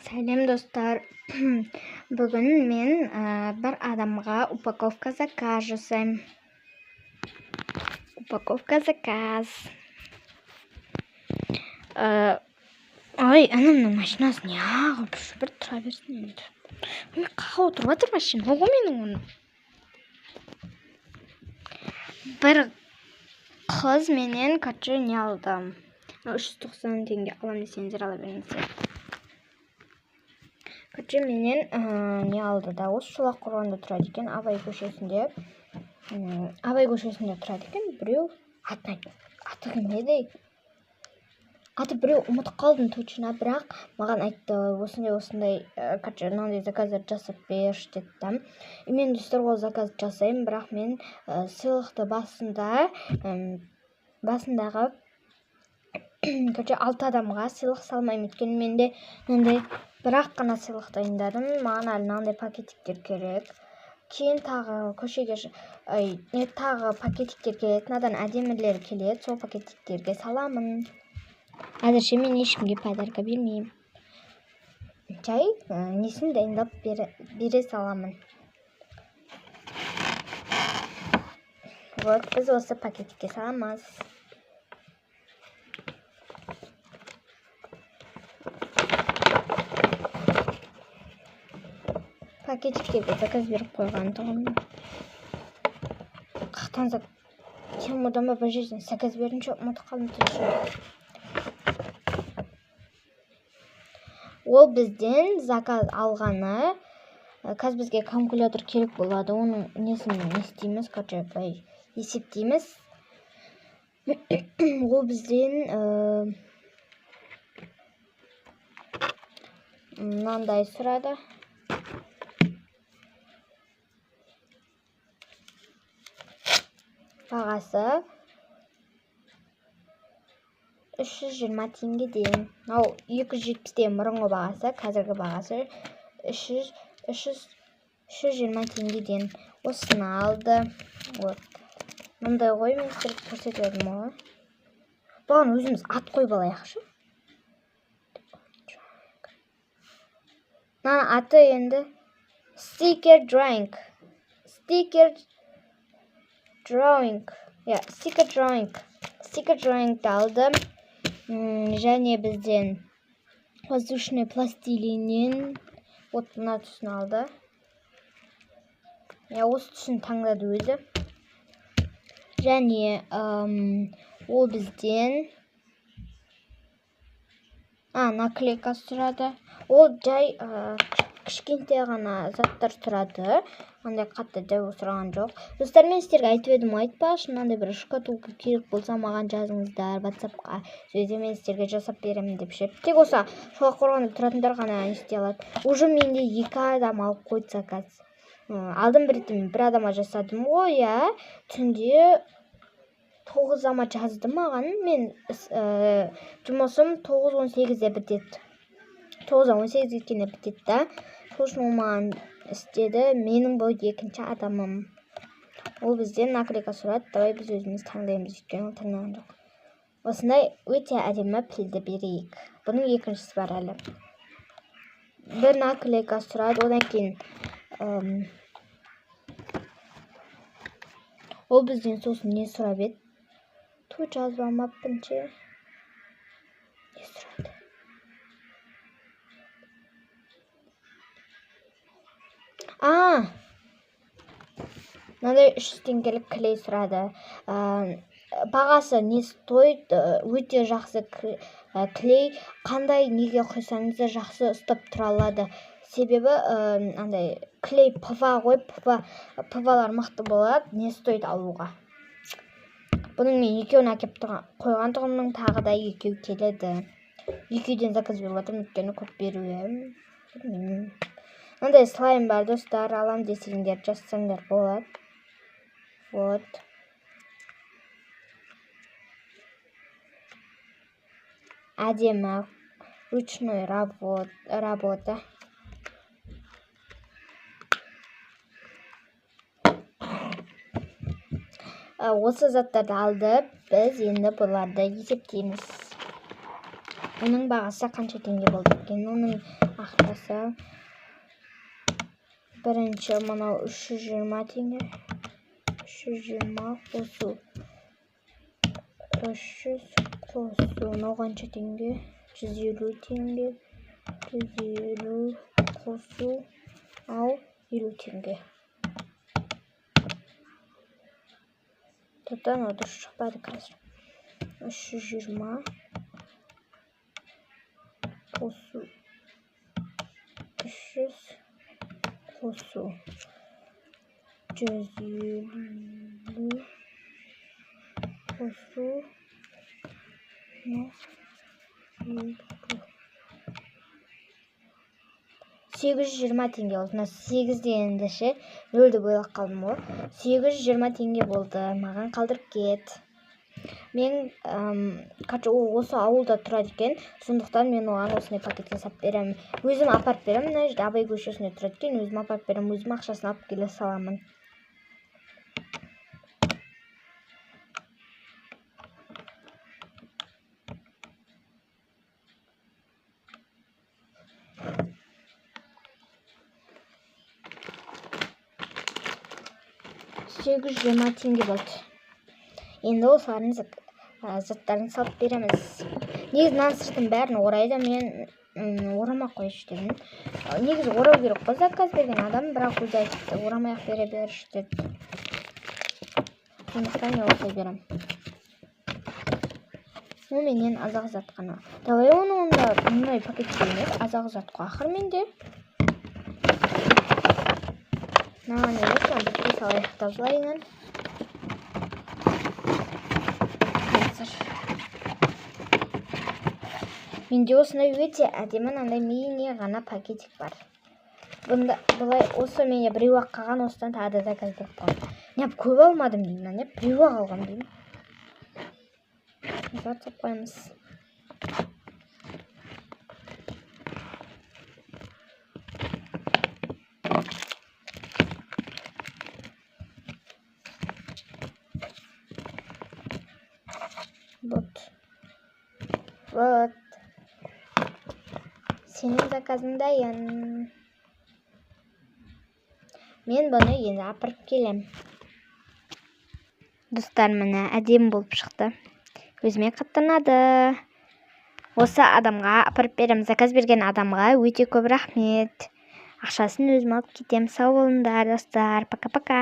Сәлем достар. Бүгін мен бір адамға упаковка заказ жасаймын. Упаковка заказ. Ой, анамның машинасы неғып бір тұра берсін енді. Ой, қаға отырып жатыр машина. Ого менің оны. Бір қыз менен качы не алдым. 390 теңге алам десеңіздер ала беріңіздер. Качы менен не алды да, осы Шолақ қорғанда тұрады екен, Абай көшесінде. Абай көшесінде тұрады екен, біреу аты кім еді? Аты біреу ұмытып қалдым точно, бірақ маған айтты, осындай качы мынандай заказдар жасап берші деді. Мен достар ол заказ жасаймын, бірақ мен сыйлықты басындағы качы 6 адамға сыйлық салмаймын, өйткені менде мынандай бірақ қана сыйлық дайындадым. Маған әлі мынандай пакетиктер керек. Кейін тағы көшеге тағы пакетиктер келеді, надан әдемілер келеді, сол пакетиктерге саламын. Әзірше мен ешкімге подарка бермеймін. Жай несін дайындап бере саламын. Вот, біз осы пакетикке саламыз. Пакетиктерге заказ беріп қойған тұғым. Қақтан сен одан ба бір жерден заказ бердім, ұмытып қалдым түші. Ол бізден заказ алғаны, қазір бізге калькулятор керек болады. Оның несін істейміз, есептейміз. Ол бізден мынандай сұрады. Бағасы 320 теңгеден. Ал 270-ден бұрынғы бағасы, қазіргі бағасы 320 теңгеден. Осыны алды. Мындай ғой, мен сіздерге көрсетіп едім ғой. Бұған өзіміз ат қойып алайықшы. Мына аты енді Sticker Drawing. Sticker Drawing алды. Және бізден воздушный пластилиннен мына түсін алды. Осы түсін таңдады өзі. Және ол бізден наклейка сұрады. Ол жай кішкентай ғана заттар сұрады. Андай қатты дәу сұраған жоқ. Достар, мен сіздерге айтып едім, айтпашы, мынандай бір шкатулка керек болса маған жазыңыздар WhatsApp-қа. Сөйде мен сіздерге жасап беремін деп ше. Тек осы Шолақ қорғанда тұратындар ғана істей алады. Уже менде 2 адам алып қойды заказ. Алдым бір адамға жасадым ғой, түнде 9 азамат жазды маған. Мен жұмысым 9:18-де бітеді. 9:18 еткенде бітеді. Сол үшін ол маған істеді. Менің бұл екінші адамым. Ол бізден наклейка сұрады. Давай біз өзіміз таңдаймыз, өйткені ол таңдаған жоқ. Осындай өте әдемі пілді берейік. Бұның екіншісі бар әлі. Бір наклейка сұрады. Одан кейін ол бізден сосын не сұрап еді? Той жазып алмаппын ше. Не сұрады? Мынандай 300 теңгелік клей сұрады. Бағасы не стоит, өте жақсы клей. Қандай неге құйсаңыз да жақсы ұстап тұра алады. Себебі клей пыва ғой, пывалар мықты болады, не стоит алуға. Бұның мен екеуін әкеп қойған тұғымның, тағы да екеу келеді. Екеуден заказ беріп жатырмын, өйткені көп беруім. Мынандай слайм бар, достар, алам десеңдер жазсаңдар болады. Вот. Әдемі, ручной работа. Осы заттарды алды, біз енді бұларды есептейміз. Оның бағасы қанша теңге болды екен? Оның ақшасы бірінші мынау 320 теңге. 320 қосу 300 қосу мынау қанша теңге? 150 теңге. 150 қосу ал 50 теңге. Топтан дұрыс шықпады қазір. 320 қосу 300 қосу 150 қосу 820 теңге болды. 8 дегенде ше 0-ді бойлап қалдым ғой. 820 теңге болды. Маған қалдырып кет. Мен осы ауылда тұрады екен. Сондықтан мен оған осындай пакетке сап беремін. Өзім апарып беремін. Мына жерде Абай көшесінде тұрады екен. Өзім апарып беремін. Өзім ақшасын алып келе саламын. $820 теңге болды. Енді осылардың заттарын салып береміз. Негізі нан сыртын бәрін орайды. Мен орамай қойшы дедім. Негізі орау керек қой заказ берген адам, бірақ өзі айтты, орамай-ақ бере берші деді. Сондықтан мен осылай беремін. Менен азақ зат қана. Давай оны онда мұндай пакетке емес, азақ зат қой. Ақыр менде. Наған емес, бірге салайық тазылайын. Менде осындай өте әдемі мынандай мини ғана пакетик бар. Бұлай осы менде біреу-ақ қалған, осыдан тағы да заказ беріп қойдым. Неп көп алмадым деймін, неп біреу-ақ алғам деймін. Жатып қоймыз. Вот. Сенің заказыңдайын. Мен бұны енді апарып келем. Достар, міне әдемі болып шықты. Өзіме қаттанады. Осы адамға апарып берем. Заказ берген адамға өте көп рахмет. Ақшасын өзім алып кетем. Сау болыңдар, достар. Пока-пока.